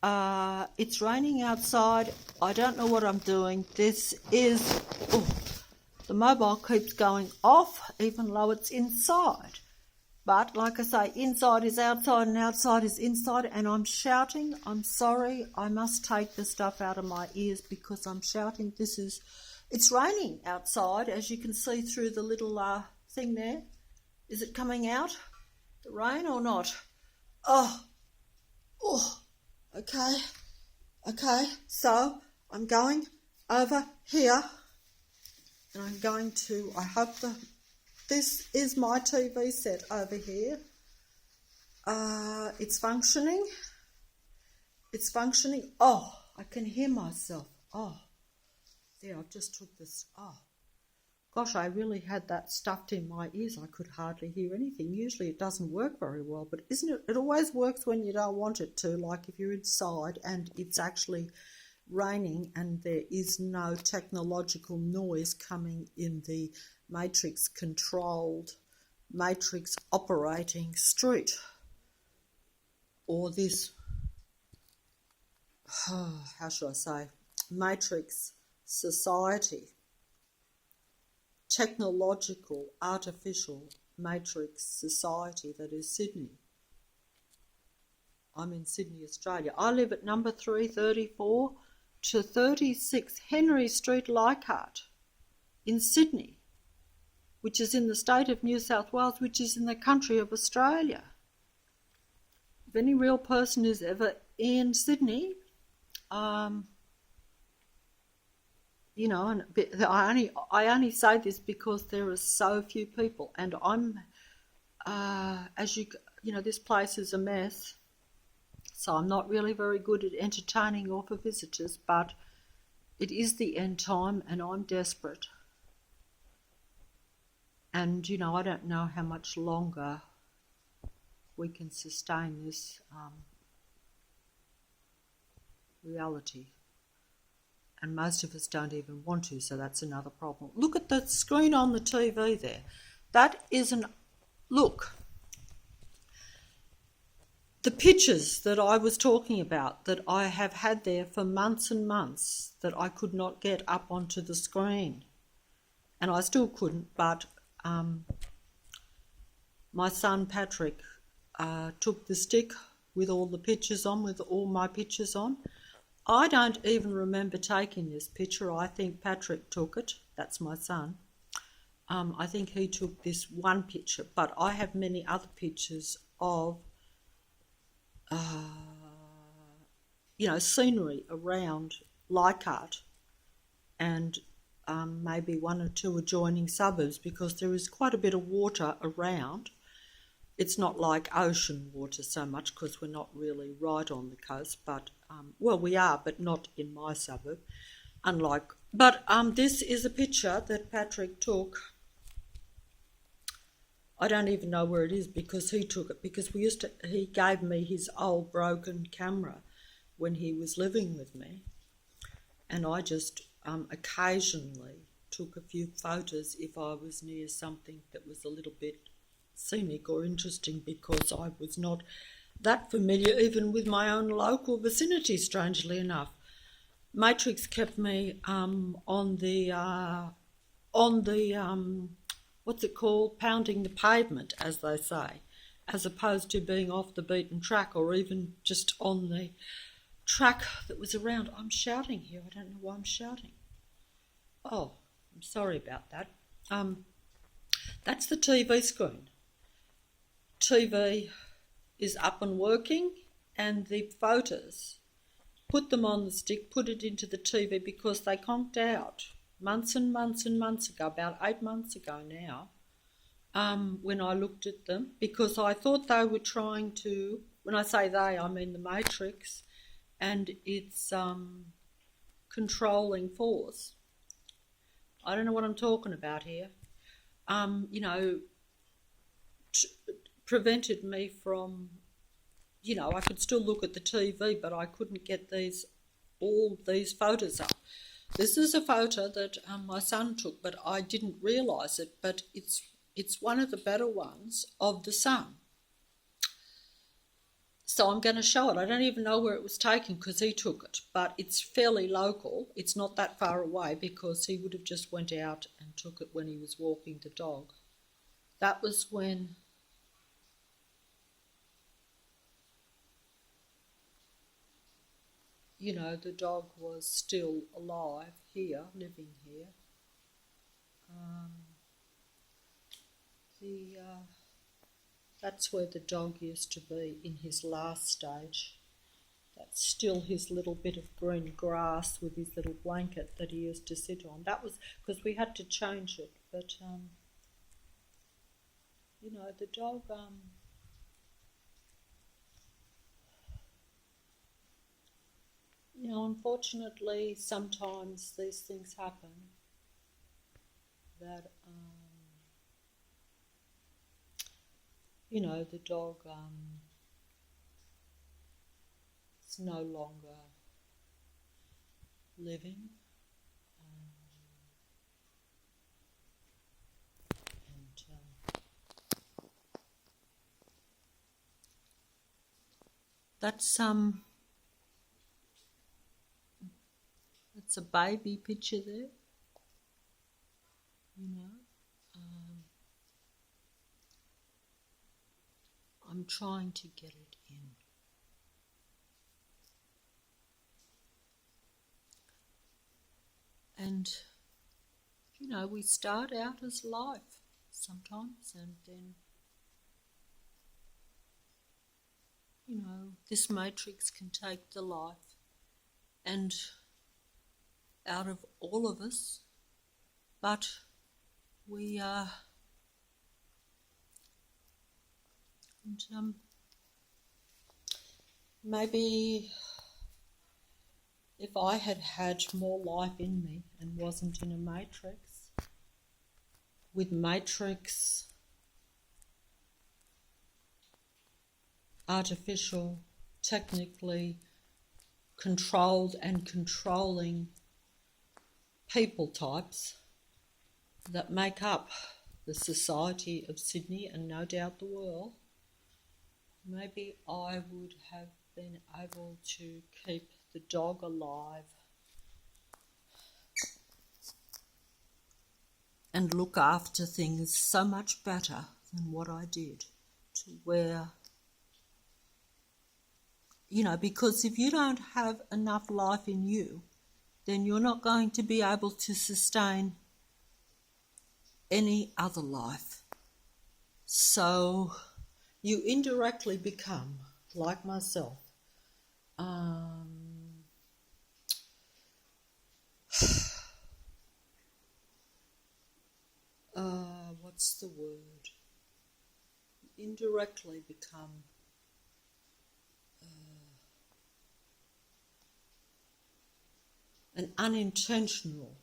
It's raining outside. I don't know what I'm doing. This is... Oh, the mobile keeps going off even though it's inside. But like I say, inside is outside and outside is inside, and I'm shouting. I'm sorry. I must take the stuff out of my ears because I'm shouting. It's raining outside, as you can see through the little thing there. Is it coming out, the rain, or not? Oh, okay. So I'm going over here, and I'm going to, this is my TV set over here. It's functioning. Oh, I can hear myself. Oh, there, I've just took this. Oh, gosh, I really had that stuffed in my ears. I could hardly hear anything. Usually it doesn't work very well, but isn't it? It always works when you don't want it to, like if you're inside and it's actually raining and there is no technological noise coming in the matrix-controlled, matrix-operating street, or this, how should I say, matrix society, technological, artificial matrix society that is Sydney. I'm in Sydney, Australia. I live at number 334 to 36 Henry Street, Leichhardt, in Sydney, which is in the state of New South Wales, which is in the country of Australia. If any real person is ever in Sydney, and I only say this because there are so few people, and I'm, this place is a mess, so I'm not really very good at entertaining or for visitors, but it is the end time, and I'm desperate. And, I don't know how much longer we can sustain this reality. And most of us don't even want to, so that's another problem. Look at the screen on the TV there. That is look. The pictures that I was talking about, that I have had there for months and months, that I could not get up onto the screen. And I still couldn't, but my son Patrick took the stick with all the pictures on, with all my pictures on. I don't even remember taking this picture. I think Patrick took it. That's my son. I think he took this one picture, but I have many other pictures of, scenery around Leichhardt and maybe one or two adjoining suburbs, because there is quite a bit of water around. It's not like ocean water so much because we're not really right on the coast, but, we are, but not in my suburb, this is a picture that Patrick took. I don't even know where it is because he took it, because he gave me his old broken camera when he was living with me, and I just occasionally took a few photos if I was near something that was a little bit scenic or interesting, because I was not that familiar even with my own local vicinity, strangely enough. Matrix kept me on the what's it called, pounding the pavement, as they say, as opposed to being off the beaten track, or even just on the track that was around. I'm shouting here. I don't know why I'm shouting. Oh, I'm sorry about that. That's the TV screen. TV is up and working, and the photos, put them on the stick, put it into the TV, because they conked out months and months and months ago, about 8 months ago now, when I looked at them, because I thought they were trying to, when I say they, I mean the Matrix and its controlling force. I don't know what I'm talking about here. Prevented me from, I could still look at the TV, but I couldn't get all these photos up. This is a photo that my son took, but I didn't realise it, but it's one of the better ones of the sun. So I'm going to show it. I don't even know where it was taken because he took it, but it's fairly local. It's not that far away because he would have just went out and took it when he was walking the dog. That was when the dog was still alive here, living here. That's where the dog used to be in his last stage. That's still his little bit of green grass with his little blanket that he used to sit on. That was because we had to change it, but the dog. Unfortunately, sometimes these things happen that, the dog is no longer living. That's a baby picture there, I'm trying to get it in. And, we start out as life sometimes, and then, this matrix can take the life and out of all of us, but we are, and maybe if I had had more life in me and wasn't in a matrix, with matrix, artificial, technically controlled and controlling people types that make up the society of Sydney and no doubt the world, maybe I would have been able to keep the dog alive and look after things so much better than what I did, to where, because if you don't have enough life in you, then you're not going to be able to sustain any other life. So you indirectly become, like myself, what's the word? Indirectly become an unintentional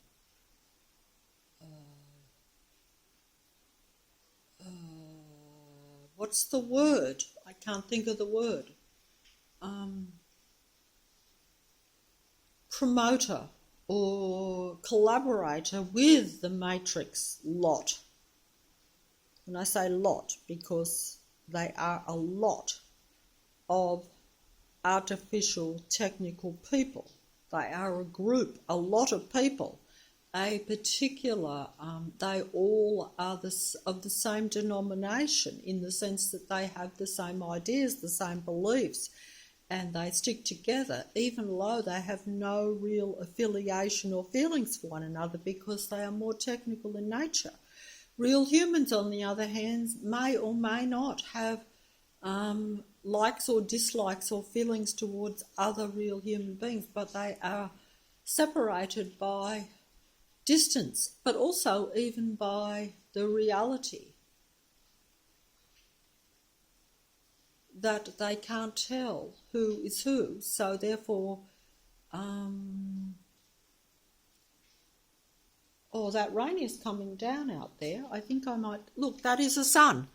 what's the word? I can't think of the word. Promoter or collaborator with the matrix lot. And I say lot because they are a lot of artificial technical people. They are a group, a lot of people, a particular, they all are of the same denomination in the sense that they have the same ideas, the same beliefs, and they stick together even though they have no real affiliation or feelings for one another because they are more technical in nature. Real humans, on the other hand, may or may not have likes or dislikes or feelings towards other real human beings, but they are separated by distance, but also even by the reality that they can't tell who is who, so therefore that rain is coming down out there. I think I might... Look, that is a sun.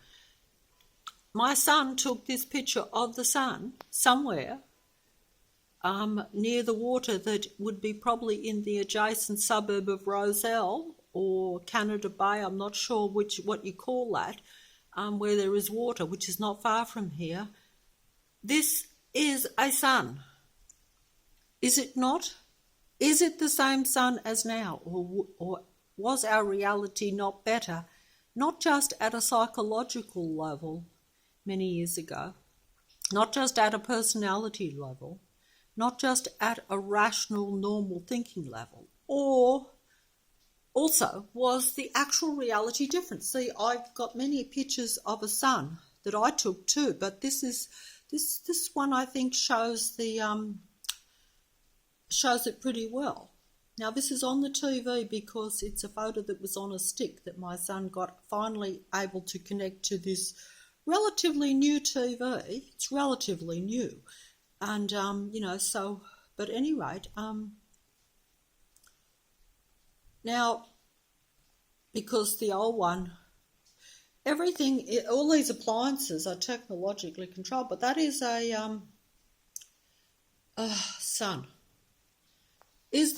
My son took this picture of the sun somewhere near the water that would be probably in the adjacent suburb of Rozelle or Canada Bay. I'm not sure what you call that, where there is water, which is not far from here. This is a sun. Is it not? Is it the same sun as now? Or was our reality not better, not just at a psychological level many years ago, not just at a personality level, not just at a rational, normal thinking level, or also was the actual reality different? See, I've got many pictures of a sun that I took too, but this one I think shows it pretty well. Now this is on the TV because it's a photo that was on a stick that my son got finally able to connect to this relatively new TV. It's relatively new, and so. But at any rate, now because the old one, everything, all these appliances are technologically controlled, but that is a sun. Is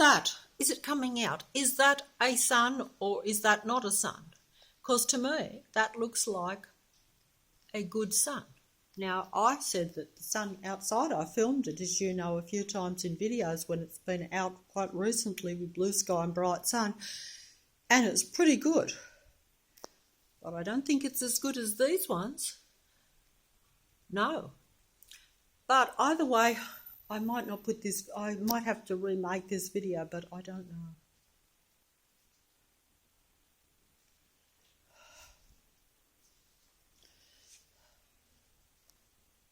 it coming out? Is that a sun or is that not a sun? Because to me, that looks like a good sun. Now, I said that the sun outside, I filmed it, as you know, a few times in videos when it's been out quite recently with blue sky and bright sun, and it's pretty good. But I don't think it's as good as these ones. No. But either way, I might not put this, I might have to remake this video, but I don't know.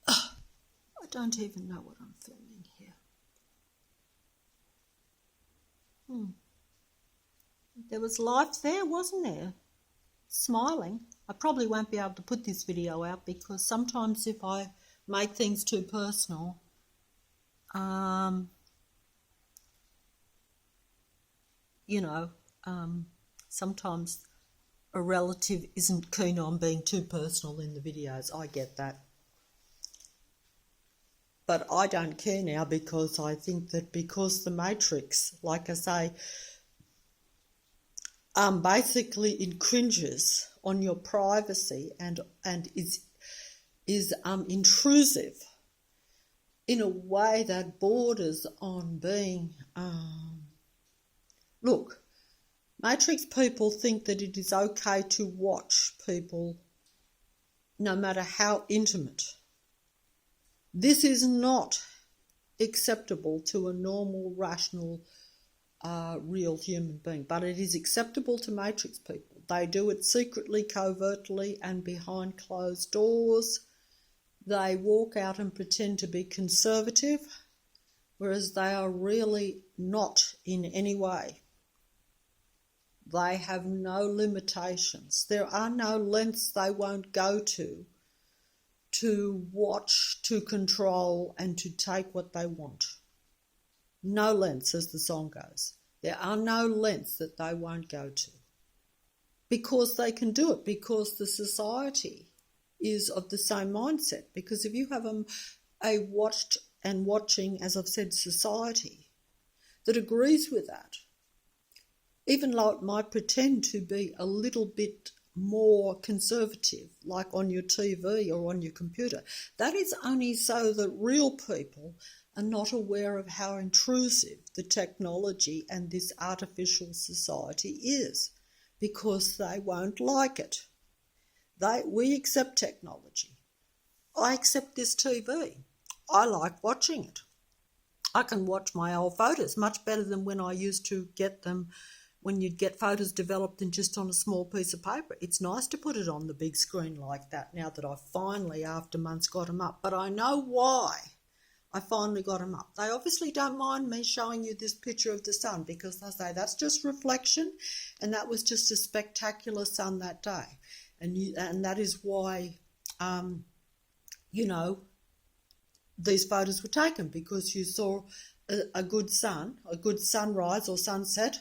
I don't even know what I'm filming here. There was life there, wasn't there? Smiling. I probably won't be able to put this video out because sometimes if I make things too personal, sometimes a relative isn't keen on being too personal in the videos. I get that. But I don't care now because I think that because the Matrix, like I say, basically infringes on your privacy and is intrusive in a way that borders on being, look, Matrix people think that it is okay to watch people no matter how intimate. This is not acceptable to a normal, rational, real human being, but it is acceptable to Matrix people. They do it secretly, covertly, and behind closed doors. They walk out and pretend to be conservative, whereas they are really not in any way. They have no limitations. There are no lengths they won't go to watch, to control, and to take what they want. No lengths, as the song goes. There are no lengths that they won't go to. Because they can do it, because the society is of the same mindset. Because if you have a watched and watching, as I've said, society that agrees with that, even though it might pretend to be a little bit more conservative, like on your TV or on your computer, that is only so that real people are not aware of how intrusive the technology and this artificial society is, because they won't like it. We accept technology. I accept this TV. I like watching it. I can watch my old photos much better than when I used to get them, when you'd get photos developed in just on a small piece of paper. It's nice to put it on the big screen like that now that I finally, after months, got them up. But I know why I finally got them up. They obviously don't mind me showing you this picture of the sun because they say that's just reflection and that was just a spectacular sun that day. And that is why, these photos were taken, because you saw a good sun, a good sunrise or sunset.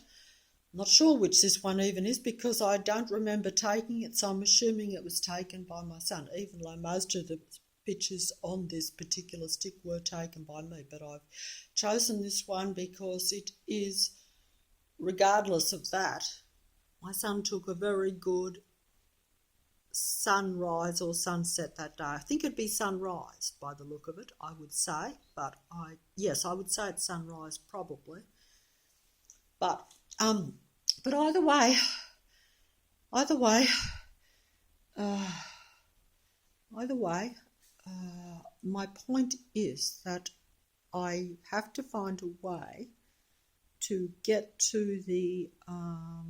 I'm not sure which this one even is because I don't remember taking it, so I'm assuming it was taken by my son, even though most of the pictures on this particular stick were taken by me. But I've chosen this one because it is, regardless of that, my son took a very good sunrise or sunset that day. I think it'd be sunrise by the look of it, I would say. But yes, I would say it's sunrise probably. But either way, either way, my point is that I have to find a way to get to the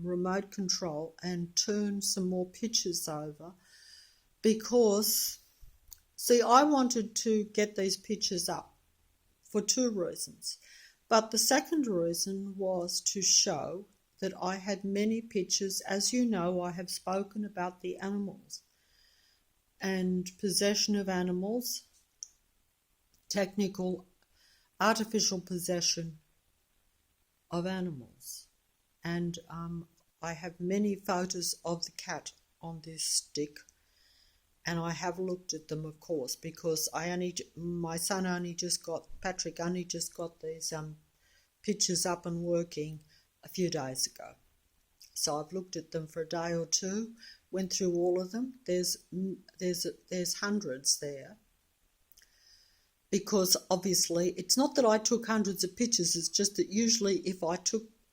remote control and turn some more pictures over, because, see, I wanted to get these pictures up for two reasons. But the second reason was to show that I had many pictures. As you know, I have spoken about the animals and possession of animals, technical, artificial possession of animals. And I have many photos of the cat on this stick, and I have looked at them, of course, because my son Patrick only just got these pictures up and working a few days ago. So I've looked at them for a day or two, went through all of them. There's hundreds there, because obviously it's not that I took hundreds of pictures, it's just that usually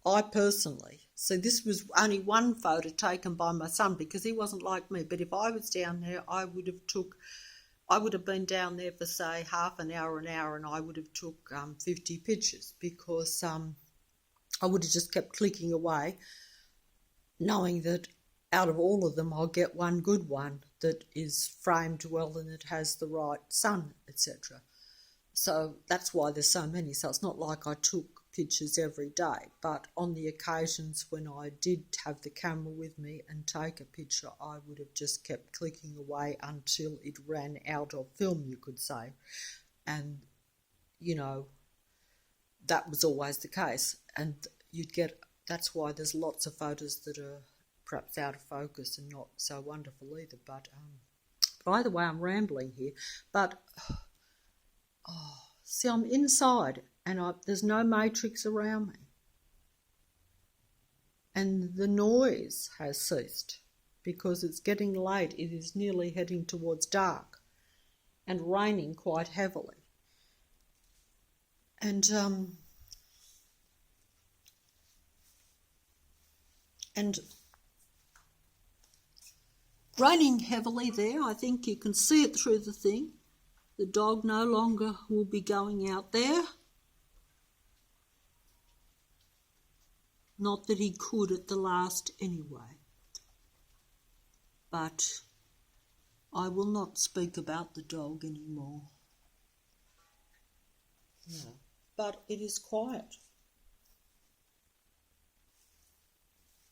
I personally, so this was only one photo taken by my son because he wasn't like me, but if I was down there, I would have been down there for say half an hour, and I would have took 50 pictures, because I would have just kept clicking away, knowing that out of all of them I'll get one good one that is framed well and it has the right sun, etc. So that's why there's so many. So it's not like I took pictures every day, but on the occasions when I did have the camera with me and take a picture, I would have just kept clicking away until it ran out of film, you could say. And, you know, that was always the case. And that's why there's lots of photos that are perhaps out of focus and not so wonderful either. But by the way, I'm rambling here. But see, I'm inside and there's no matrix around me. And the noise has ceased because it's getting late. It is nearly heading towards dark and raining quite heavily. And raining heavily there. I think you can see it through the thing. The dog no longer will be going out there. Not that he could at the last anyway. But I will not speak about the dog anymore. No. But it is quiet.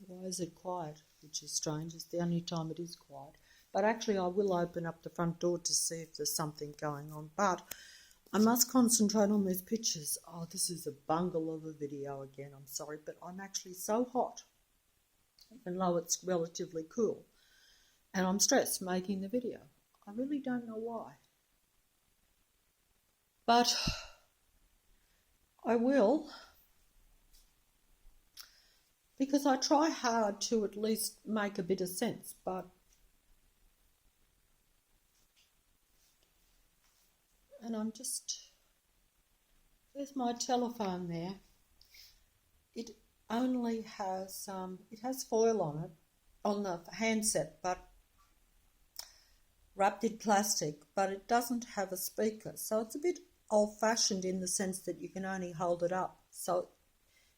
Why is it quiet? Which is strange. It's the only time it is quiet. But actually I will open up the front door to see if there's something going on. But I must concentrate on these pictures. Oh, this is a bungle of a video again. I'm sorry, but I'm actually so hot, even though it's relatively cool. And I'm stressed making the video. I really don't know why. But I will, because I try hard to at least make a bit of sense, and I'm just, there's my telephone there. It only has, it has foil on it, on the handset, but wrapped in plastic, but it doesn't have a speaker. So it's a bit old-fashioned in the sense that you can only hold it up. So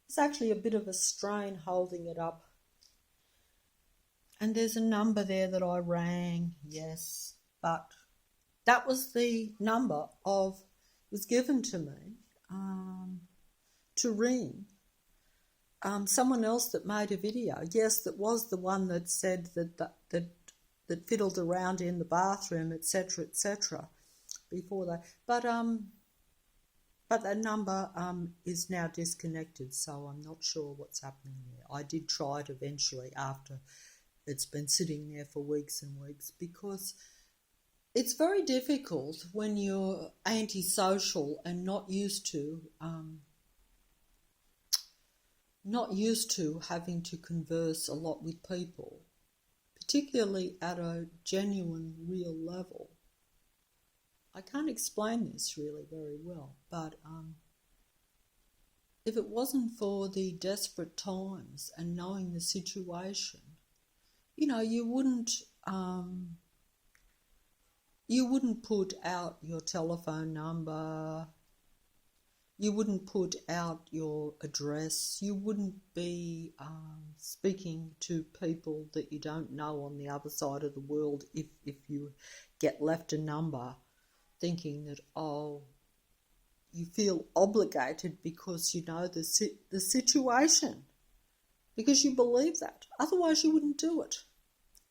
it's actually a bit of a strain holding it up. And there's a number there that I rang, yes, but that was the number was given to me to ring. Someone else that made a video, yes, that was the one that said that fiddled around in the bathroom, etc., before that. But that number is now disconnected, so I'm not sure what's happening there. I did try it eventually after it's been sitting there for weeks and weeks, because it's very difficult when you're antisocial and not used to having to converse a lot with people, particularly at a genuine, real level. I can't explain this really very well, but if it wasn't for the desperate times and knowing the situation, you wouldn't put out your telephone number, you wouldn't put out your address, you wouldn't be speaking to people that you don't know on the other side of the world if you get left a number, thinking that, you feel obligated because you know the situation, because you believe that. Otherwise you wouldn't do it.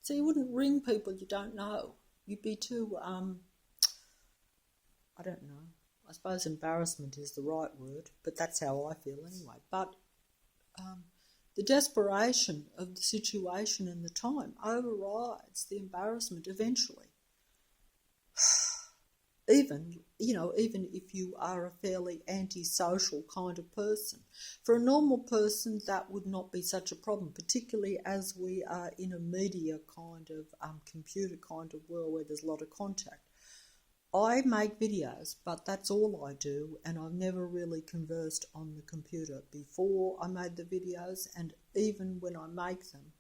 So you wouldn't ring people you don't know. You'd be too, I don't know, I suppose embarrassment is the right word, but that's how I feel anyway. But the desperation of the situation and the time overrides the embarrassment eventually. Even if you are a fairly antisocial kind of person. For a normal person, that would not be such a problem, particularly as we are in a media kind of computer kind of world where there's a lot of contact. I make videos, but that's all I do, and I've never really conversed on the computer before I made the videos, and even when I make them,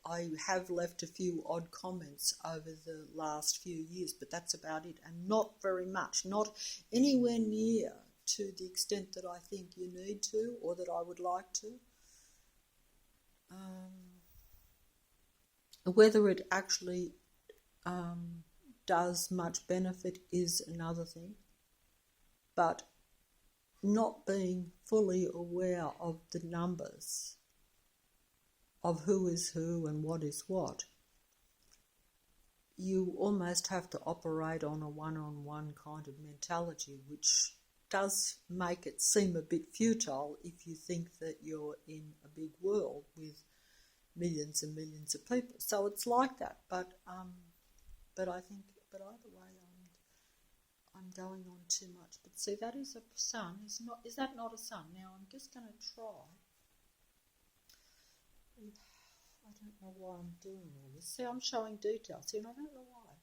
I have left a few odd comments over the last few years, but that's about it, and not very much, not anywhere near to the extent that I think you need to or that I would like to. Whether it actually does much benefit is another thing, but not being fully aware of the numbers of who is who and what is what, you almost have to operate on a one-on-one kind of mentality, which does make it seem a bit futile if you think that you're in a big world with millions and millions of people. So it's like that, but either way, I'm going on too much. But see, that is a sun. Is that not a sun? Now I'm just going to try. I don't know why I'm doing all this. See, I'm showing details here, and I don't know why.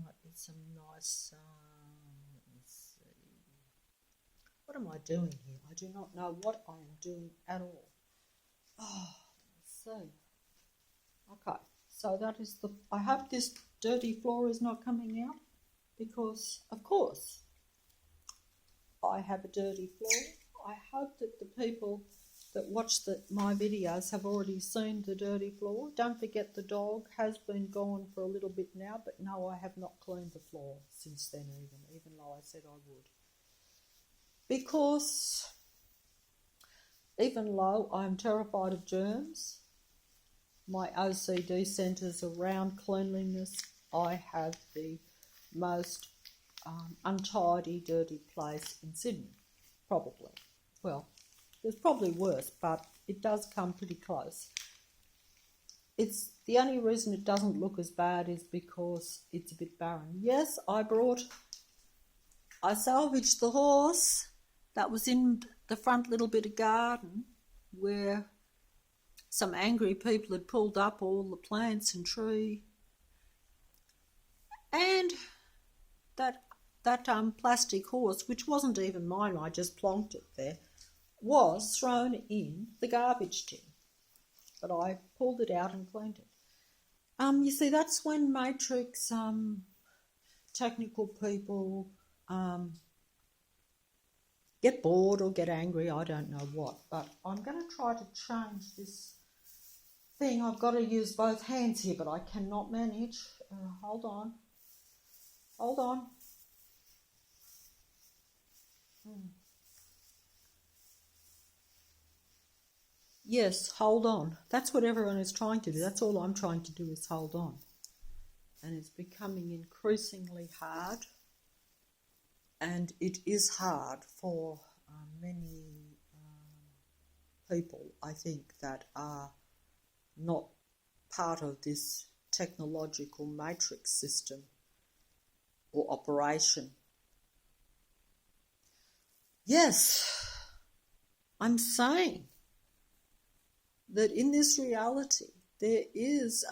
Might be some nice, let me see. What am I doing here? I do not know what I am doing at all. Let's see. Okay, so that is I hope this dirty floor is not coming out, because, of course, I have a dirty floor. I hope that the people that watch my videos have already seen the dirty floor. Don't forget the dog has been gone for a little bit now, but no, I have not cleaned the floor since then even though I said I would. Because even though I'm terrified of germs, my OCD centres around cleanliness, I have the most untidy, dirty place in Sydney, probably. Well, there's probably worse, but it does come pretty close. It's the only reason it doesn't look as bad is because it's a bit barren. Yes, I salvaged the horse that was in the front little bit of garden where some angry people had pulled up all the plants and tree. And that plastic horse, which wasn't even mine, I just plonked it there, was thrown in the garbage tin, but I pulled it out and cleaned it. You see, that's when Matrix technical people get bored or get angry, I don't know what, but I'm going to try to change this thing. I've got to use both hands here, but I cannot manage. Hold on. Yes, hold on. That's what everyone is trying to do. That's all I'm trying to do is hold on. And it's becoming increasingly hard. And it is hard for many people, I think, that are not part of this technological matrix system or operation. Yes. I'm saying that in this reality there is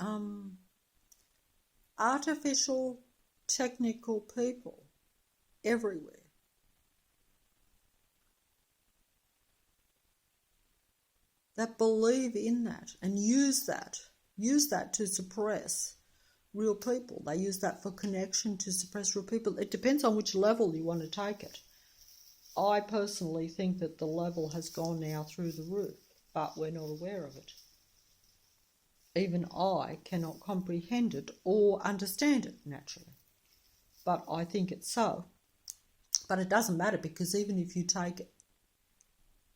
artificial technical people everywhere. That believe in that and use that to suppress real people. They use that for connection to suppress real people. It depends on which level you want to take it. I personally think that the level has gone now through the roof, but we're not aware of it. Even I cannot comprehend it or understand it naturally, but I think it's so. But it doesn't matter, because even if you take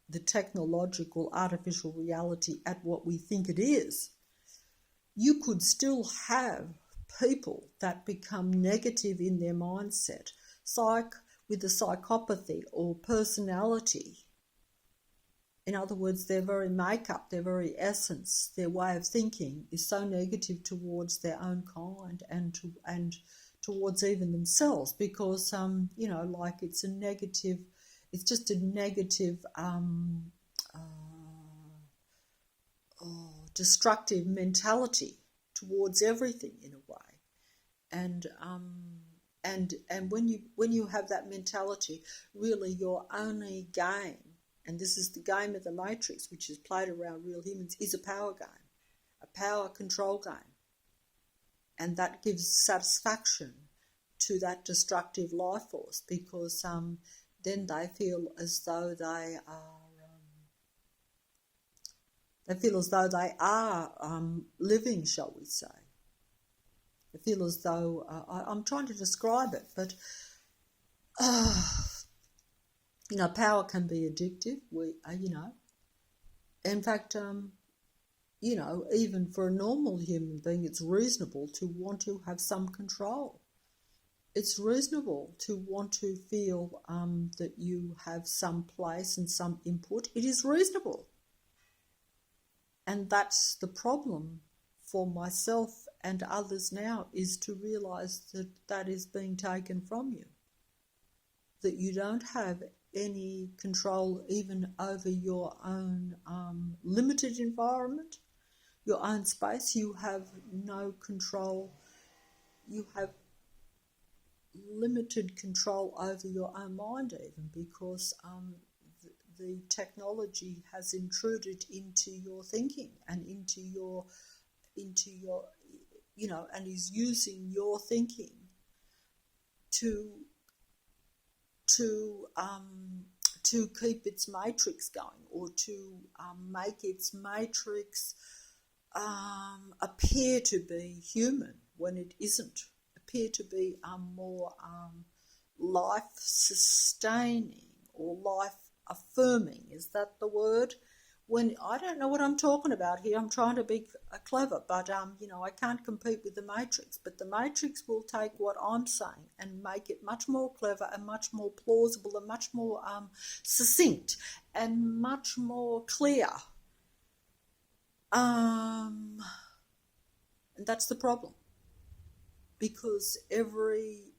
the technological artificial reality at what we think it is, you could still have people that become negative in their mindset, with a psychopathy or personality. In other words, their very makeup, their very essence, their way of thinking is so negative towards their own kind and towards even themselves, because like it's just a negative destructive mentality towards everything in a way. And when you have that mentality, really your only game, and this is the game of the Matrix, which is played around real humans, is a power game, a power control game. And that gives satisfaction to that destructive life force, because then they feel as though they are living, shall we say. They feel as though, I'm trying to describe it, but power can be addictive. In fact, even for a normal human being, it's reasonable to want to have some control. It's reasonable to want to feel that you have some place and some input. It is reasonable. And that's the problem for myself and others now, is to realise that that is being taken from you. That you don't have any control even over your own limited environment, your own space. You have no control. You have limited control over your own mind, even, because the technology has intruded into your thinking and into your and is using your thinking to keep its matrix going, or to make its matrix appear to be human when it isn't, appear to be more life-sustaining or life-affirming. Is that the word? When I don't know what I'm talking about here, I'm trying to be clever, but I can't compete with the Matrix. But the Matrix will take what I'm saying and make it much more clever and much more plausible and much more succinct and much more clear. And that's the problem, because every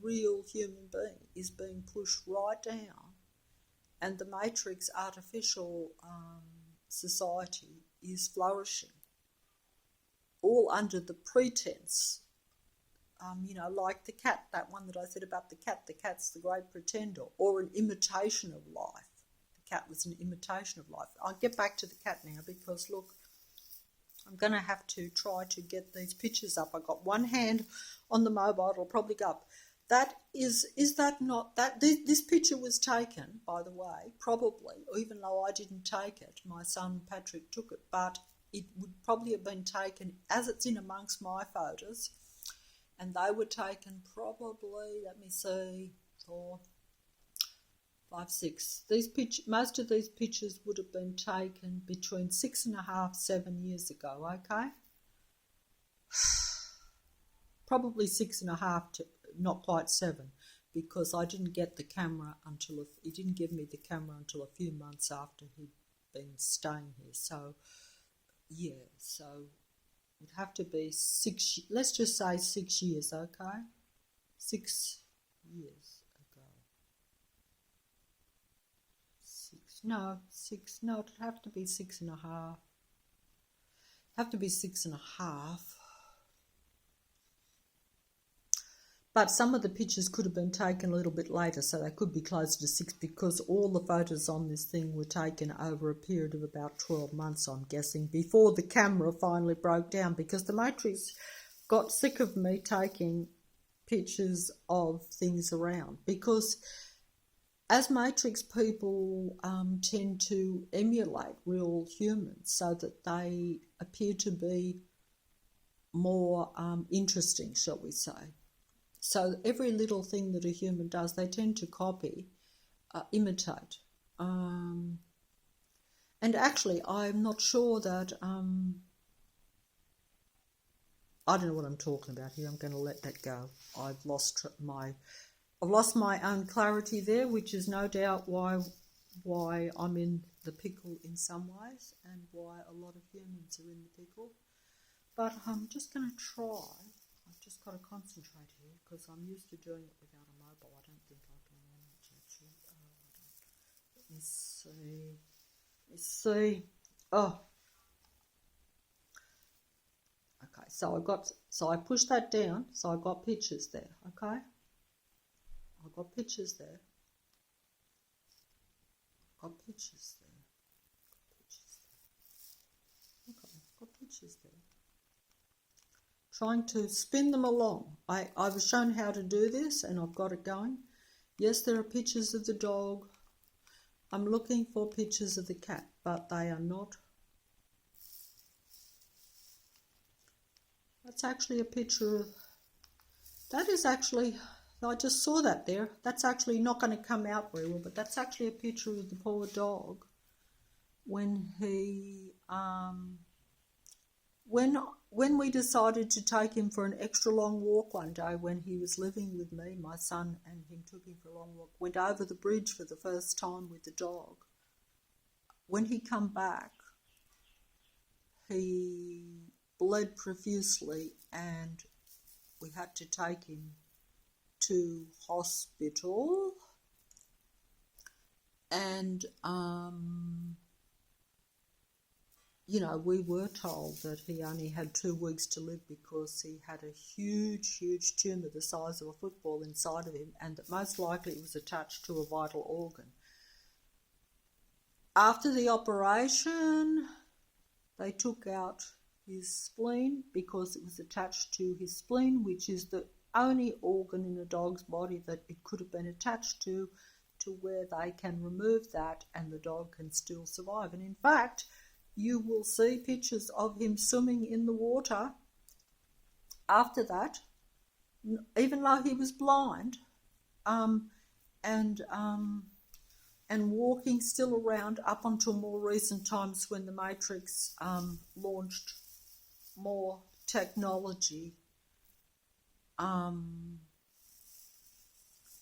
real human being is being pushed right down. And the Matrix artificial society is flourishing, all under the pretense, like the cat, that one that I said about the cat. The cat's the great pretender, or an imitation of life. The cat was an imitation of life. I'll get back to the cat now, because, look, I'm going to have to try to get these pictures up. I've got one hand on the mobile, it'll probably go up. That is that not, that this picture was taken, by the way, probably, even though I didn't take it, my son Patrick took it, but it would probably have been taken, as it's in amongst my photos, and they were taken probably, let me see, 4, 5, 6. Most of these pictures would have been taken between 6.5, 7 years ago, okay? Probably 6.5 to not quite 7, because I didn't get the camera until, he didn't give me the camera until a few months after he'd been staying here. So, yeah, so it would have to be 6, let's just say 6 years, okay? 6 years ago. 6 no, 6, no, it'd have to be 6.5. Have to be 6.5. But some of the pictures could have been taken a little bit later, so they could be closer to 6 because all the photos on this thing were taken over a period of about 12 months, I'm guessing, before the camera finally broke down, because the Matrix got sick of me taking pictures of things around, because as Matrix people tend to emulate real humans so that they appear to be more interesting, shall we say. So every little thing that a human does, they tend to copy, imitate. And actually, I'm not sure that, I don't know what I'm talking about here. I'm going to let that go. I've lost my own clarity there, which is no doubt why I'm in the pickle in some ways, and why a lot of humans are in the pickle. But I'm just going to try. I've just got to concentrate here because I'm used to doing it without a mobile. I don't think I can manage actually. Let me see. Let me see. Oh. Okay, so I pushed that down, so I got pictures there, okay? I got pictures there. Got pictures there. Okay, got pictures there. Trying to spin them along. I was shown how to do this and I've got it going. Yes, there are pictures of the dog. I'm looking for pictures of the cat, but they are not. That's actually a picture of, that is actually, I just saw that there. That's actually not going to come out very well, but that's actually a picture of the poor dog when he, when we decided to take him for an extra long walk one day when he was living with me, my son and him took him for a long walk, went over the bridge for the first time with the dog. When he come back, he bled profusely and we had to take him to hospital, and you know, we were told that he only had 2 weeks to live because he had a huge tumour the size of a football inside of him, and that most likely it was attached to a vital organ. After the operation, they took out his spleen because it was attached to his spleen, which is the only organ in a dog's body that it could have been attached to where they can remove that and the dog can still survive. And in fact, you will see pictures of him swimming in the water after that, even though he was blind, and walking still around up until more recent times when the Matrix launched more technology.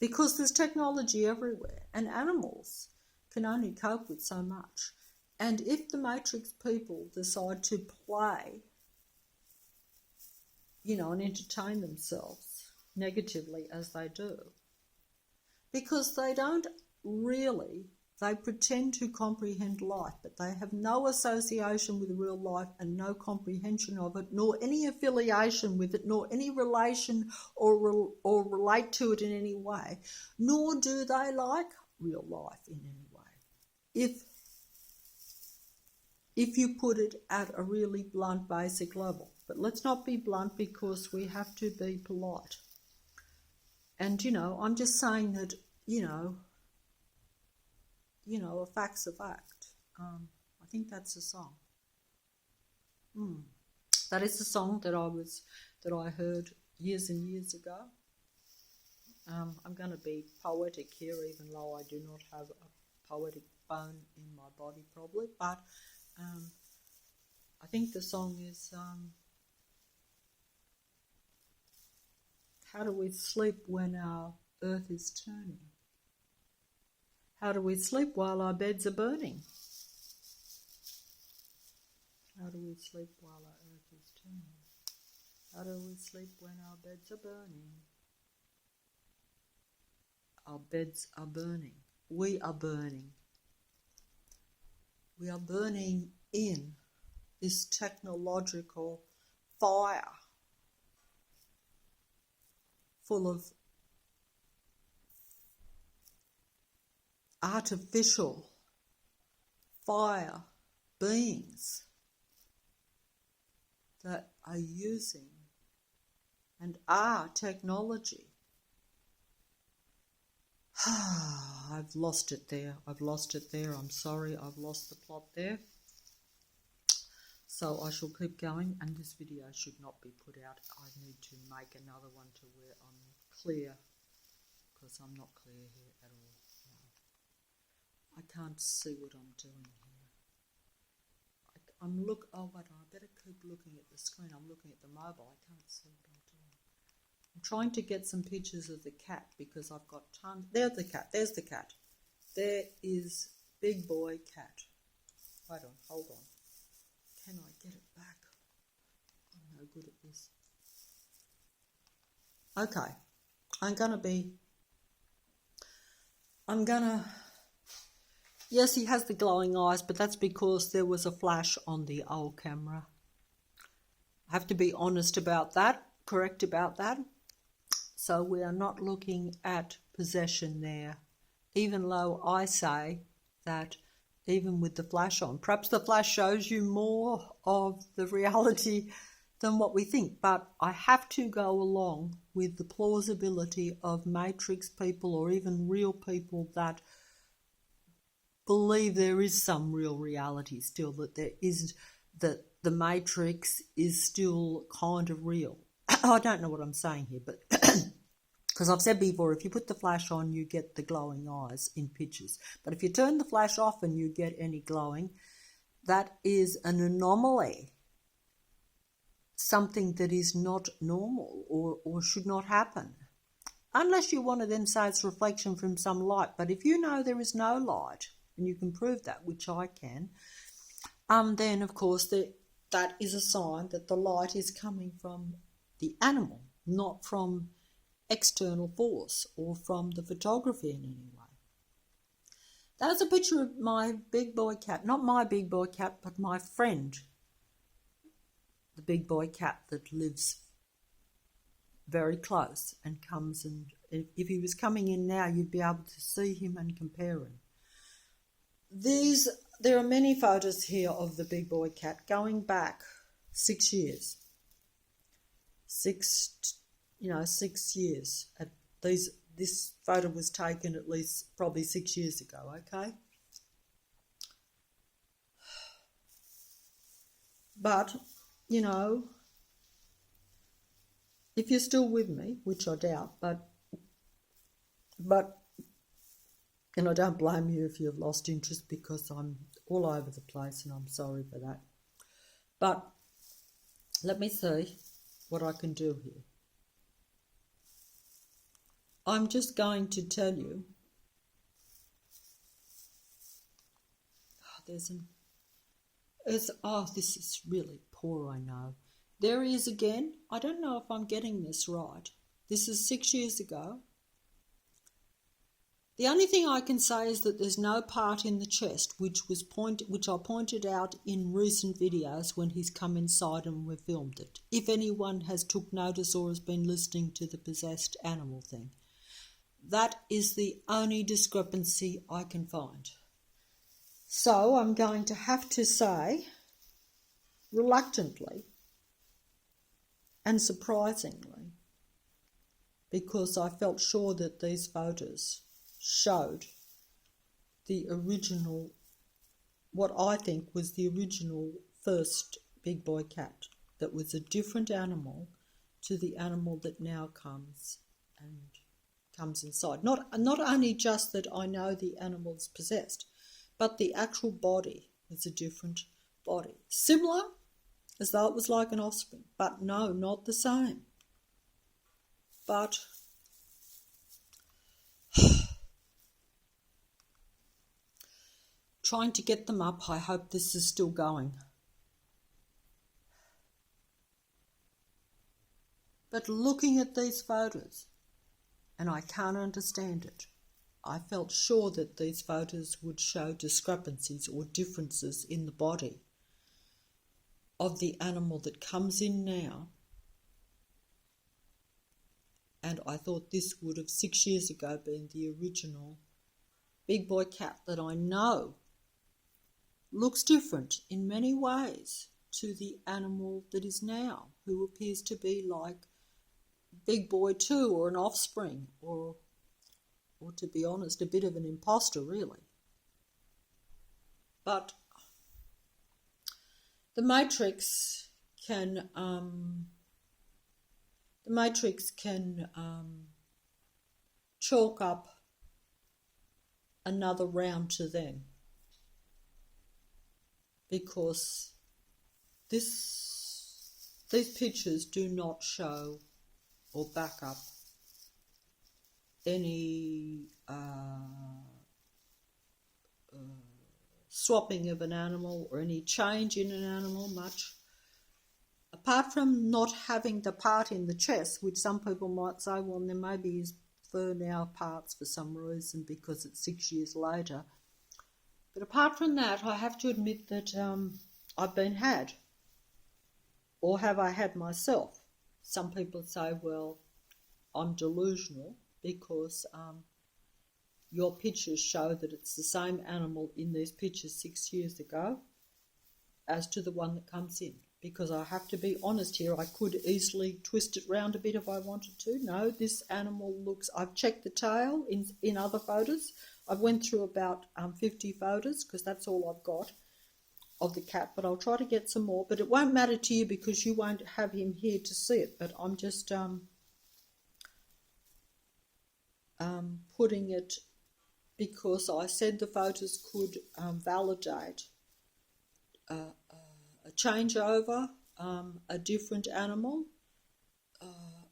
Because there's technology everywhere and animals can only cope with so much. And if the Matrix people decide to play, you know, and entertain themselves negatively as they do, because they don't really, they pretend to comprehend life, but they have no association with real life and no comprehension of it, nor any affiliation with it, nor any relation or relate to it in any way, nor do they like real life in any way. If you put it at a really blunt, basic level. But let's not be blunt because we have to be polite. And, you know, I'm just saying that, you know, a fact's a fact. I think that's a song. That is a song that I heard years and years ago. I'm going to be poetic here, even though I do not have a poetic bone in my body probably, but I think the song is, how do we sleep when our earth is turning? How do we sleep while our beds are burning? How do we sleep while our earth is turning? How do we sleep when our beds are burning? Our beds are burning. We are burning. We are burning in this technological fire full of artificial fire beings that are using and are technology. I've lost it there. I'm sorry, I've lost the plot there. So I shall keep going, and this video should not be put out. I need to make another one to where I'm clear, because I'm not clear here at all. No. I can't see what I'm doing here. Oh wait, I better keep looking at the screen. I'm looking at the mobile. I can't see what I'm doing. I'm trying to get some pictures of the cat because I've got tons. There's the cat. There is big boy cat. Hold on. Can I get it back? I'm no good at this. Okay. Yes, he has the glowing eyes, but that's because there was a flash on the old camera. I have to be honest about that, correct about that. So we are not looking at possession there, even though I say that even with the flash on. Perhaps the flash shows you more of the reality than what we think, but I have to go along with the plausibility of Matrix people or even real people that believe there is some real reality still, that the Matrix is still kind of real. I don't know what I'm saying here, but because I've said before, if you put the flash on, you get the glowing eyes in pictures. But if you turn the flash off and you get any glowing, that is an anomaly, something that is not normal or should not happen. Unless you want to then say it's reflection from some light. But if you know there is no light, and you can prove that, which I can, then of course that is a sign that the light is coming from the animal, not from external force or from the photography in any way. That's a picture of my big boy cat. Not my big boy cat, but my friend, the big boy cat that lives very close and comes, and if he was coming in now, you'd be able to see him and compare him. There are many photos here of the big boy cat going back 6 years. 6 years. This photo was taken at least probably 6 years ago, okay? But, if you're still with me, which I doubt, but and I don't blame you if you've lost interest, because I'm all over the place and I'm sorry for that. But let me see what I can do here. I'm just going to tell you, this is really poor, I know. There he is again. I don't know if I'm getting this right. This is 6 years ago. The only thing I can say is that there's no part in the chest, which I pointed out in recent videos when he's come inside and we've filmed it. If anyone has took notice or has been listening to the possessed animal thing. That is the only discrepancy I can find. So I'm going to have to say, reluctantly and surprisingly, because I felt sure that these photos showed the original, what I think was the original first big boy cat, that was a different animal to the animal that now comes inside. Not only just that I know the animal's possessed, but the actual body is a different body. Similar, as though it was like an offspring, but no, not the same. But trying to get them up, I hope this is still going. But looking at these photos, and I can't understand it. I felt sure that these photos would show discrepancies or differences in the body of the animal that comes in now. And I thought this would have 6 years ago been the original big boy cat that I know looks different in many ways to the animal that is now, who appears to be like Big Boy 2 or an offspring, or to be honest, a bit of an imposter, really. But the Matrix can chalk up another round to them, because these pictures do not show or back up any swapping of an animal or any change in an animal much, apart from not having the part in the chest, which some people might say, well, there maybe his fur now parts for some reason because it's 6 years later. But apart from that, I have to admit that I've been had, or have I had myself? Some people say, well, I'm delusional because your pictures show that it's the same animal in these pictures 6 years ago as to the one that comes in. Because I have to be honest here, I could easily twist it round a bit if I wanted to. No, this animal looks, I've checked the tail in other photos. I've went through about 50 photos because that's all I've got of the cat, but I'll try to get some more. But it won't matter to you because you won't have him here to see it. But I'm just putting it because I said the photos could validate a changeover, a different animal,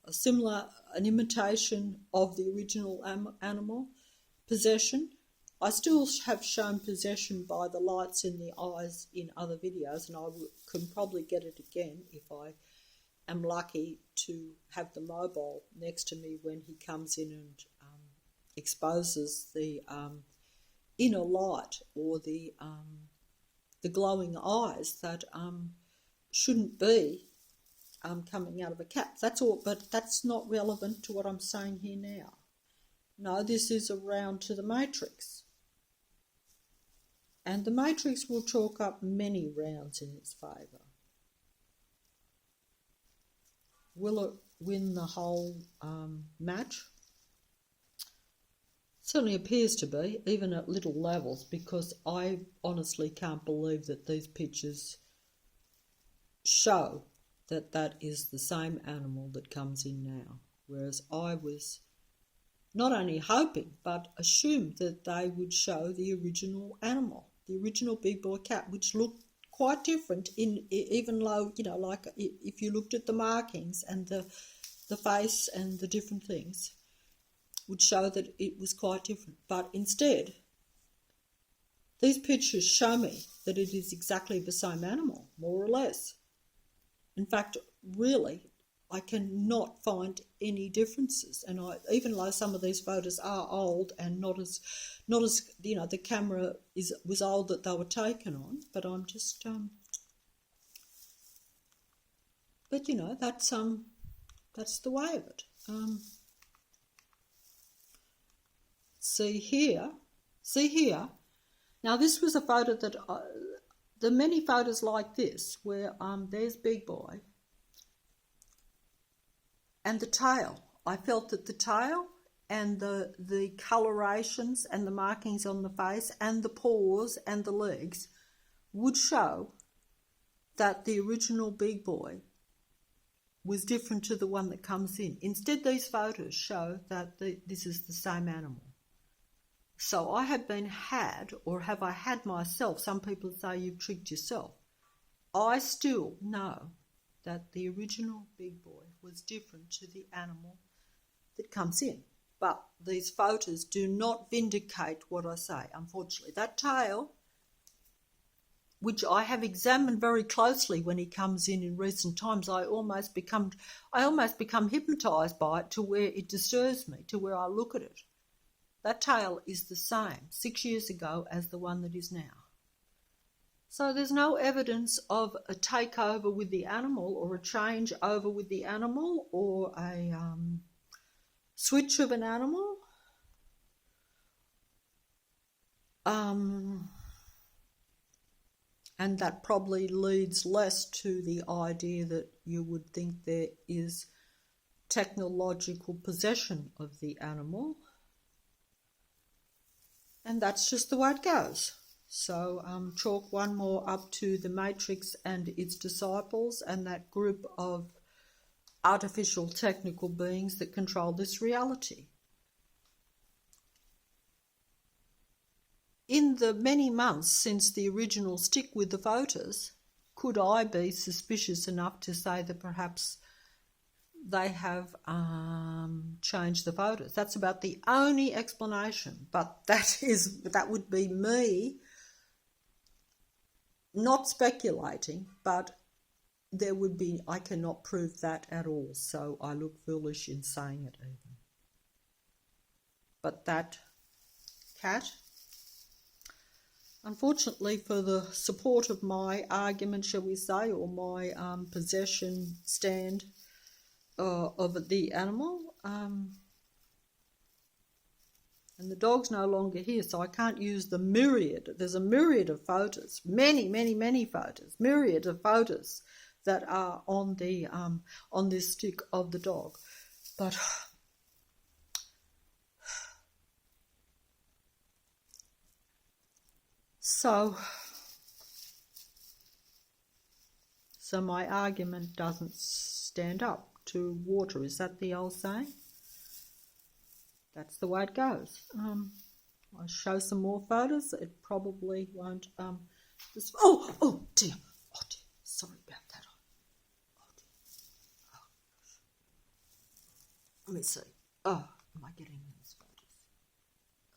an imitation of the original animal, possession. I still have shown possession by the lights in the eyes in other videos, and I can probably get it again if I am lucky to have the mobile next to me when he comes in and exposes the inner light or the glowing eyes that shouldn't be coming out of a cat. That's all, but that's not relevant to what I'm saying here now. No, this is a round to the Matrix. And the Matrix will chalk up many rounds in its favour. Will it win the whole match? Certainly appears to be, even at little levels, because I honestly can't believe that these pictures show that that is the same animal that comes in now. Whereas I was not only hoping, but assumed that they would show the original animal, the original big boy cat, which looked quite different, even though, like if you looked at the markings and the face and the different things, would show that it was quite different. But instead, these pictures show me that it is exactly the same animal, more or less. In fact, really, I cannot find any differences. And even though some of these photos are old and not as the camera was old that they were taken on, but I'm just but that's the way of it. See here. Now this was a photo that there are many photos like this where there's Big Boy and the tail. I felt that the tail and the colorations and the markings on the face and the paws and the legs would show that the original Big Boy was different to the one that comes in. Instead, these photos show that this is the same animal. So I have been had, or have I had myself? Some people say you've tricked yourself. I still know that the original Big Boy was different to the animal that comes in. But these photos do not vindicate what I say, unfortunately. That tail, which I have examined very closely when he comes in recent times, I almost become hypnotised by it to where it disturbs me, to where I look at it. that tail is the same 6 years ago as the one that is now. So there's no evidence of a takeover with the animal or a change over with the animal or a switch of an animal. And that probably leads less to the idea that you would think there is technological possession of the animal. And that's just the way it goes. So chalk one more up to the Matrix and its disciples and that group of artificial technical beings that control this reality. In the many months since the original stick with the voters, could I be suspicious enough to say that perhaps they have changed the voters? That's about the only explanation, but that would be me not speculating, but I cannot prove that at all, so I look foolish in saying it even. But that cat, unfortunately for the support of my argument, shall we say, or my possession stand of the animal, and the dog's no longer here, so I can't use the myriad. There's a myriad of photos, many photos, myriad of photos that are on this stick of the dog. But so my argument doesn't stand up to water. Is that the old saying? That's the way it goes. I'll show some more photos. It probably won't. Oh dear. Sorry about that. Oh dear. Oh. Let me see. Oh, am I getting these photos?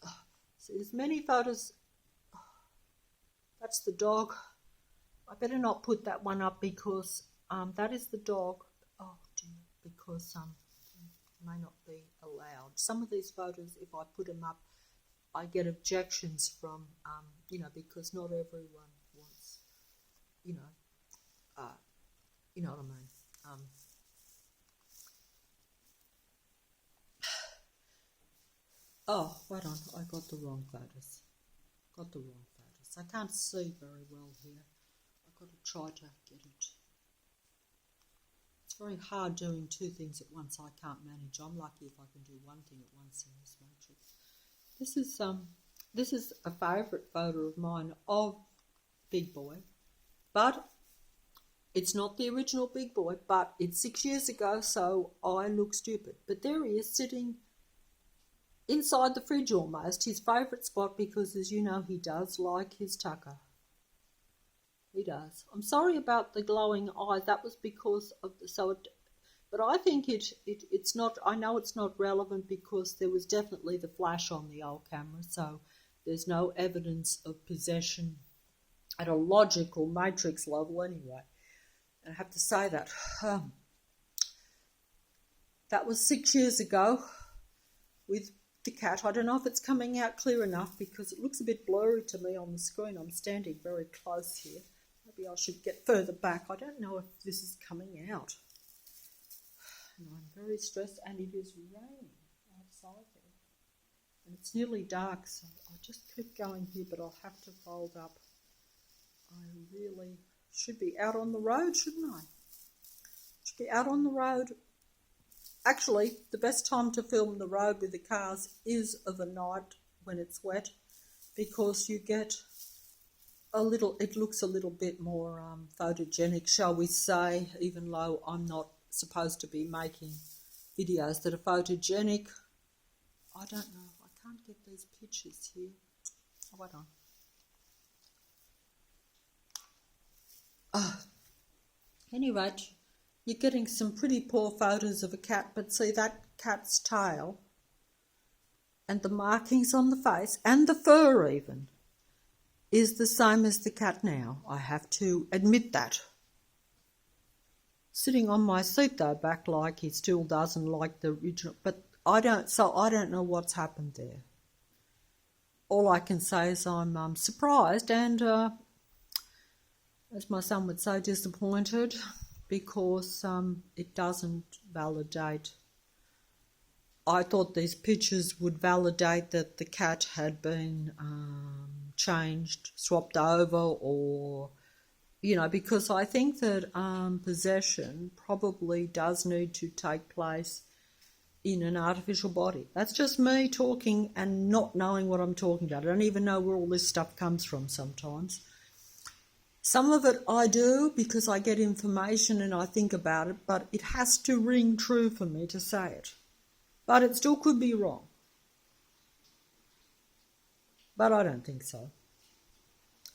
Oh. See, there's many photos. Oh. That's the dog. I better not put that one up because that is the dog. Oh dear, because may not be allowed. Some of these photos, if I put them up, I get objections from, because not everyone wants, you know what I mean. Oh, wait on, I got the wrong photos. I can't see very well here. I've got to try to get it. It's very hard doing two things at once. I can't manage. I'm lucky if I can do one thing at once in this matrix. This is a favourite photo of mine of Big Boy, but it's not the original Big Boy, but it's 6 years ago, so I look stupid. But there he is sitting inside the fridge almost, his favourite spot, because as you know, he does like his tucker. He does. I'm sorry about the glowing eyes. That was because of but I think it's not. I know it's not relevant because there was definitely the flash on the old camera, so there's no evidence of possession at a logical matrix level anyway. And I have to say that. That was 6 years ago with the cat. I don't know if it's coming out clear enough because it looks a bit blurry to me on the screen. I'm standing very close here. Maybe I should get further back. I don't know if this is coming out. And I'm very stressed, and it is raining outside there. And it's nearly dark, so I'll just keep going here, but I'll have to fold up. I really should be out on the road, shouldn't I? Should be out on the road. Actually, the best time to film the road with the cars is of the night when it's wet, because you get it looks a little bit more photogenic, shall we say, even though I'm not supposed to be making videos that are photogenic. I don't know. I can't get these pictures here. Oh, wait on. Anyway, you're getting some pretty poor photos of a cat, but see that cat's tail and the markings on the face and the fur even is the same as the cat now. I have to admit that. Sitting on my seat though, back like he still doesn't like the original, but I don't know what's happened there. all I can say is I'm surprised and, as my son would say, disappointed, because it doesn't validate. I thought these pictures would validate that the cat had been changed, swapped over, or, because I think that possession probably does need to take place in an artificial body. That's just me talking and not knowing what I'm talking about. I don't even know where all this stuff comes from sometimes. Some of it I do because I get information and I think about it, but it has to ring true for me to say it. But it still could be wrong. But I don't think so.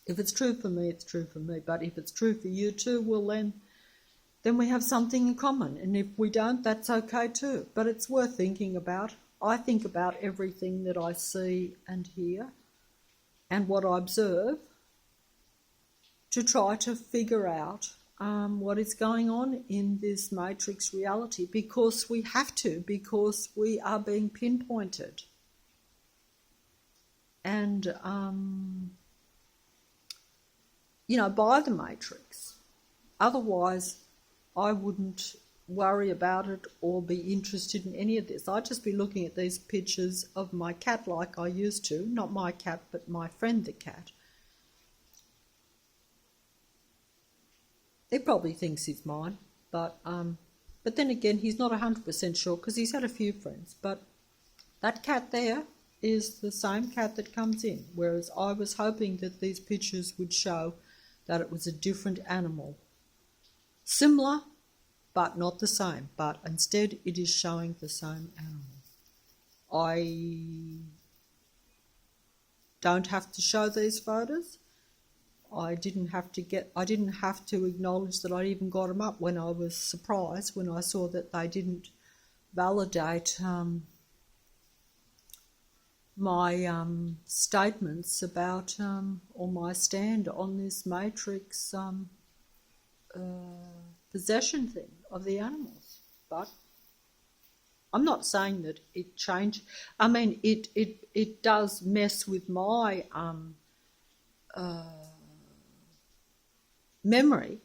If it's true for me, it's true for me. But if it's true for you too, well then we have something in common. And if we don't, that's okay too. But it's worth thinking about. I think about everything that I see and hear and what I observe to try to figure out what is going on in this matrix reality, because we have to, because we are being pinpointed. And, by the matrix. Otherwise, I wouldn't worry about it or be interested in any of this. I'd just be looking at these pictures of my cat like I used to. Not my cat, but my friend the cat. He probably thinks he's mine, but then again, he's not 100% sure because he's had a few friends. But that cat there is the same cat that comes in, whereas I was hoping that these pictures would show that it was a different animal. Similar, but not the same. But instead, it is showing the same animal. I don't have to show these photos. I didn't have to acknowledge that I'd even got them up when I was surprised when I saw that they didn't validate my statements about or my stand on this matrix possession thing of the animals. But I'm not saying that it changed. I mean, it does mess with my memory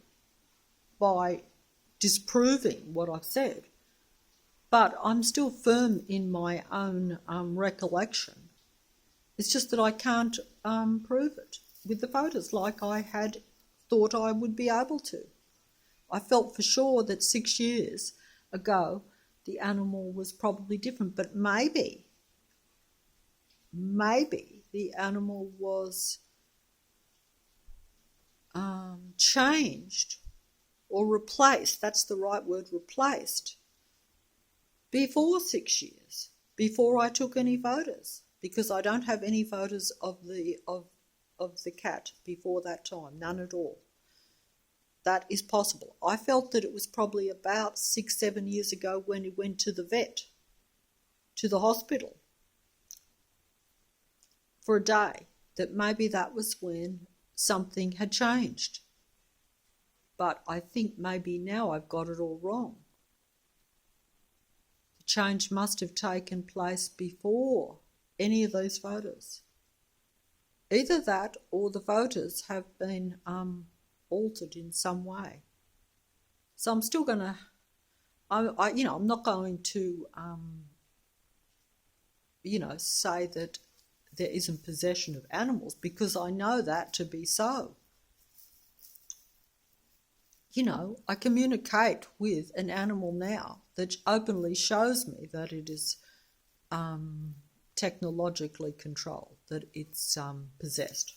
by disproving what I've said, but I'm still firm in my own recollection. It's just that I can't prove it with the photos like I had thought I would be able to. I felt for sure that 6 years ago the animal was probably different, but maybe the animal was changed or replaced, that's the right word, replaced, before 6 years, before I took any photos, because I don't have any photos of the cat before that time, none at all. That is possible. I felt that it was probably about 6-7 years ago when he went to the vet, to the hospital, for a day, that maybe that was when something had changed. But I think maybe now I've got it all wrong. The change must have taken place before any of those photos. Either that or the photos have been altered in some way. So I'm still going to, I'm not going to, say that there isn't possession of animals, because I know that to be so. I communicate with an animal now that openly shows me that it is technologically controlled, that it's possessed.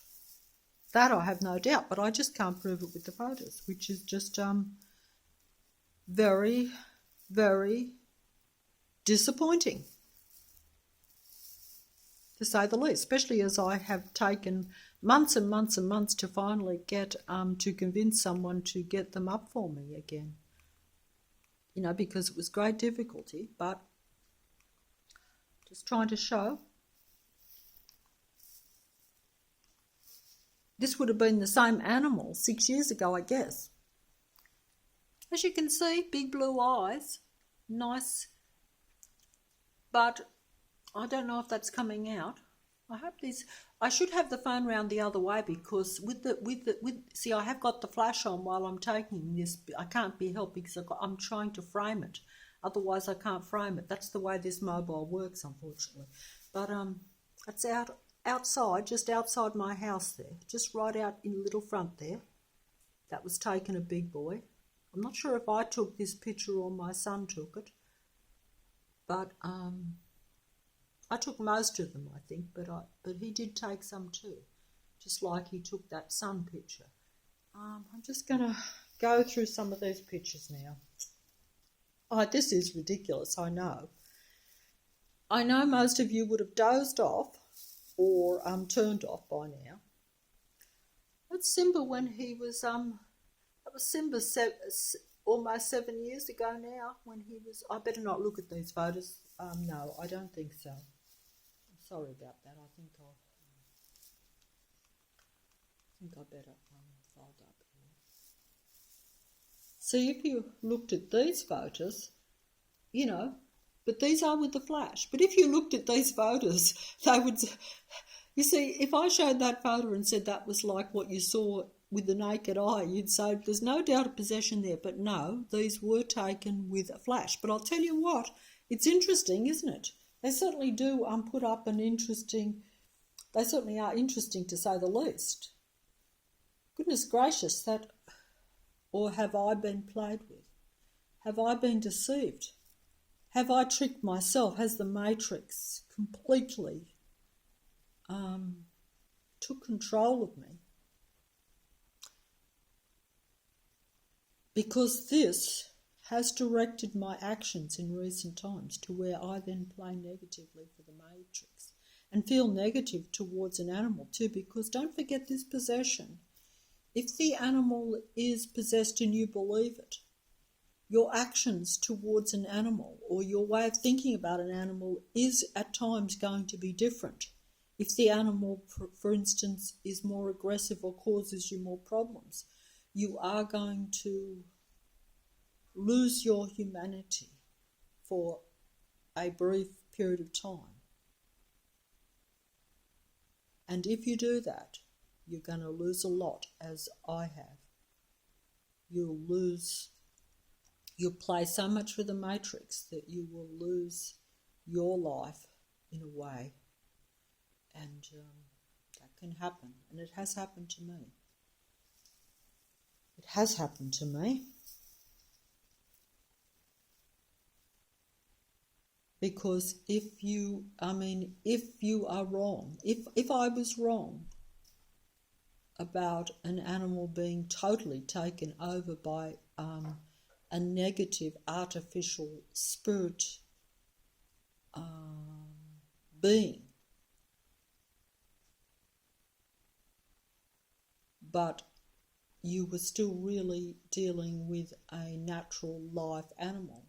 That I have no doubt, but I just can't prove it with the photos, which is just very, very disappointing, to say the least, especially as I have taken months and months and months to finally get to convince someone to get them up for me again. Because it was great difficulty, but just trying to show. This would have been the same animal 6 years ago, I guess. As you can see, big blue eyes, nice, but I don't know if that's coming out. I hope these. I should have the phone round the other way because see, I have got the flash on while I'm taking this. I can't be helped because I'm trying to frame it. Otherwise, I can't frame it. That's the way this mobile works, unfortunately. But it's outside, just outside my house there, just right out in the little front there. That was taken a big boy. I'm not sure if I took this picture or my son took it, but I took most of them, I think, but he did take some too, just like he took that sun picture. I'm just going to go through some of these pictures now. Oh, this is ridiculous, I know. I know most of you would have dozed off or turned off by now. That's Simba when he was, that was Simba almost 7 years ago now when he was, I better not look at these photos. No, I don't think so. I'm sorry about that. I think I better fold up here. See, if you looked at these photos, you know, but these are with the flash. But if you looked at these photos, they would, you see, if I showed that photo and said that was like what you saw with the naked eye, you'd say there's no doubt of possession there. But no, these were taken with a flash. But I'll tell you what, it's interesting, isn't it? They certainly do put up an interesting, they certainly are interesting to say the least. Goodness gracious, that, or have I been played with? Have I been deceived? Have I tricked myself? Has the Matrix completely took control of me? Because this has directed my actions in recent times to where I then play negatively for the Matrix and feel negative towards an animal too, because don't forget this possession. If the animal is possessed and you believe it, your actions towards an animal or your way of thinking about an animal is at times going to be different. If the animal, for instance, is more aggressive or causes you more problems, you are going to lose your humanity for a brief period of time. And if you do that, you're going to lose a lot, as I have. You'll play so much for the Matrix that you will lose your life in a way. And that can happen. And it has happened to me. It has happened to me. Because if you are wrong, if I was wrong about an animal being totally taken over by a negative artificial spirit being, but you were still really dealing with a natural life animal,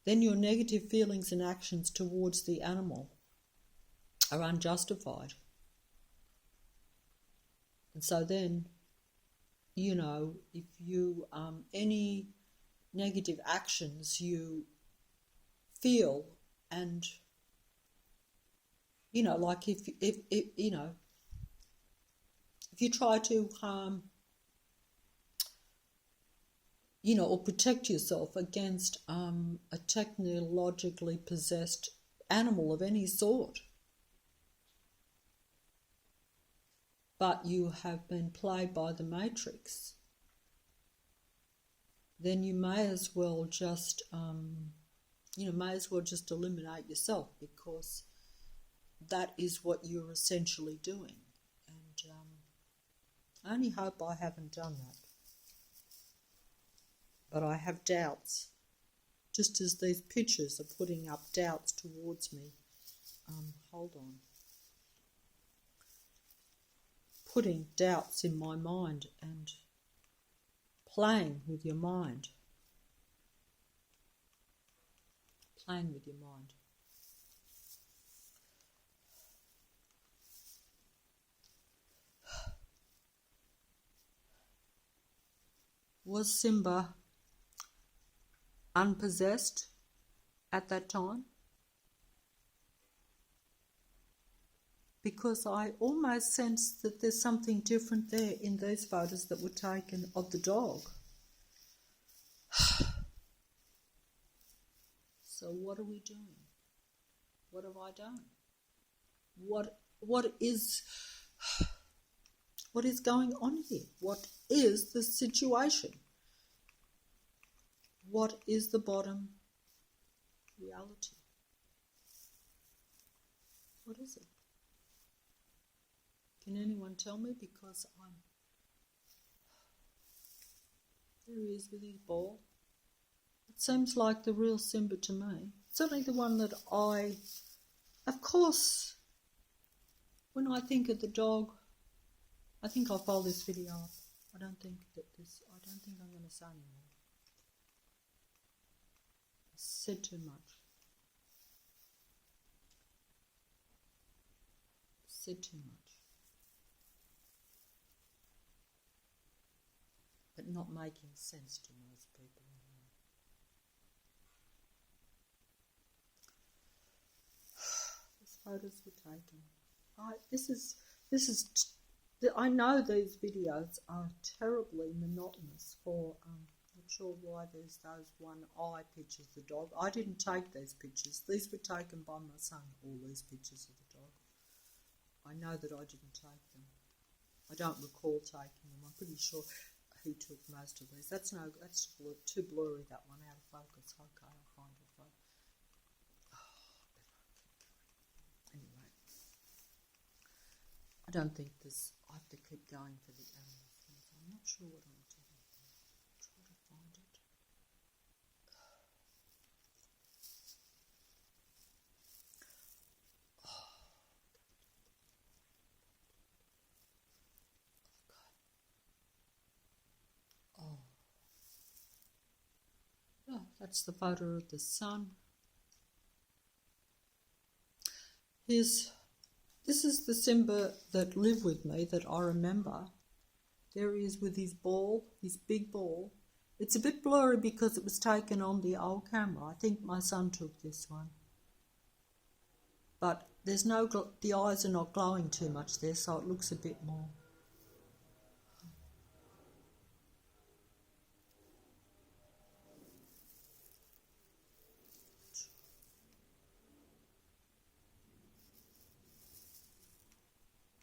then your negative feelings and actions towards the animal are unjustified. And so then, you know, if you, any negative actions you feel and, you know, like if you know, if you try to harm, you know, or protect yourself against a technologically possessed animal of any sort, but you have been played by the Matrix, then you may as well just, eliminate yourself, because that is what you're essentially doing. And I only hope I haven't done that. But I have doubts, just as these pictures are putting up doubts towards me. Hold on. Putting doubts in my mind and playing with your mind. Playing with your mind. Was Simba unpossessed at that time? because I almost sense that there's something different there in these photos that were taken of the dog. So what are we doing? What have I done? What is going on here? What is the situation? What is the bottom reality? What is it? Can anyone tell me? Because there he is with his ball. It seems like the real Simba to me. Certainly the one that of course, when I think of the dog, I think I'll fold this video up. I don't think I'm going to say anymore. I said too much. Said too much. But not making sense to most people. These photos were taken. I know these videos are terribly monotonous for, not sure why there's those one eye pictures of the dog. I didn't take these pictures. These were taken by my son, all these pictures of the dog. I know that I didn't take them. I don't recall taking them. I'm pretty sure he took most of these. That's too blurry, that one, out of focus. Okay, I'll find it. Anyway, I don't think I have to keep going for the animal things. I'm not sure what I'm doing. Try to find it. Oh, that's the photo of the sun. This is the Simba that lived with me that I remember. There he is with his ball, his big ball. It's a bit blurry because it was taken on the old camera. I think my son took this one. But there's the eyes are not glowing too much there, so it looks a bit more.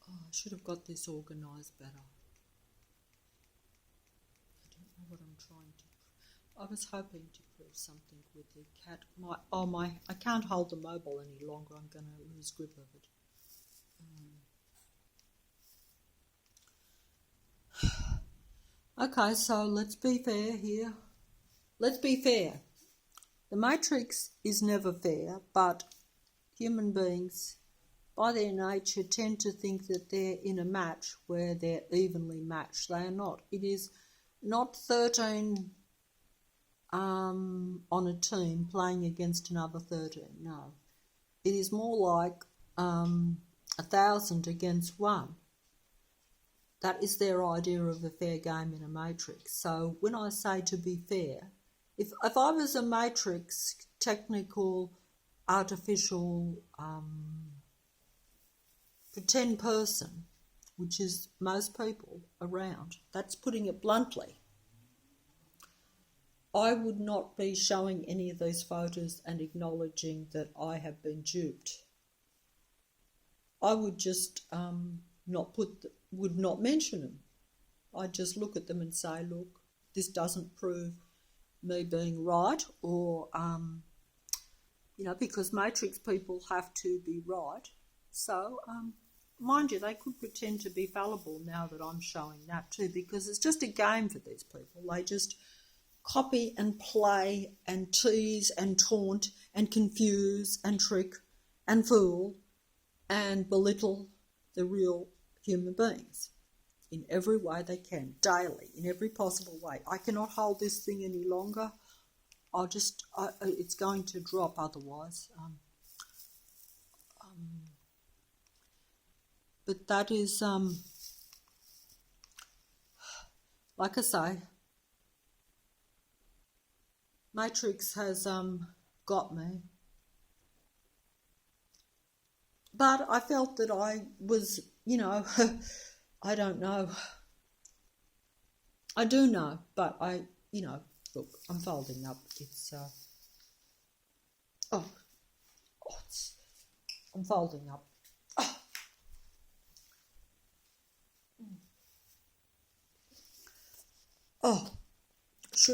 I should have got this organised better. I don't know what I'm trying to. I was hoping to prove something with the cat. I can't hold the mobile any longer. I'm going to lose grip of it. Okay, so let's be fair here. Let's be fair. The Matrix is never fair, but human beings, by their nature, tend to think that they're in a match where they're evenly matched. They are not. It is not 13 on a team playing against another 13. No. It is more like 1,000 against one. That is their idea of a fair game in a matrix. So when I say to be fair, if I was a matrix, technical, artificial, pretend person, which is most people around, that's putting it bluntly, I would not be showing any of these photos and acknowledging that I have been duped. I would just would not mention them. I'd just look at them and say, look, this doesn't prove me being right, or because matrix people have to be right. So mind you, they could pretend to be fallible now that I'm showing that too, because it's just a game for these people. They just copy and play and tease and taunt and confuse and trick and fool and belittle the real human beings in every way they can, daily, in every possible way. I cannot hold this thing any longer. It's going to drop otherwise. But that is, like I say, Matrix has got me. But I felt that I was, I don't know. I do know, but look, I'm folding up. Oh, I'm folding up. Oh,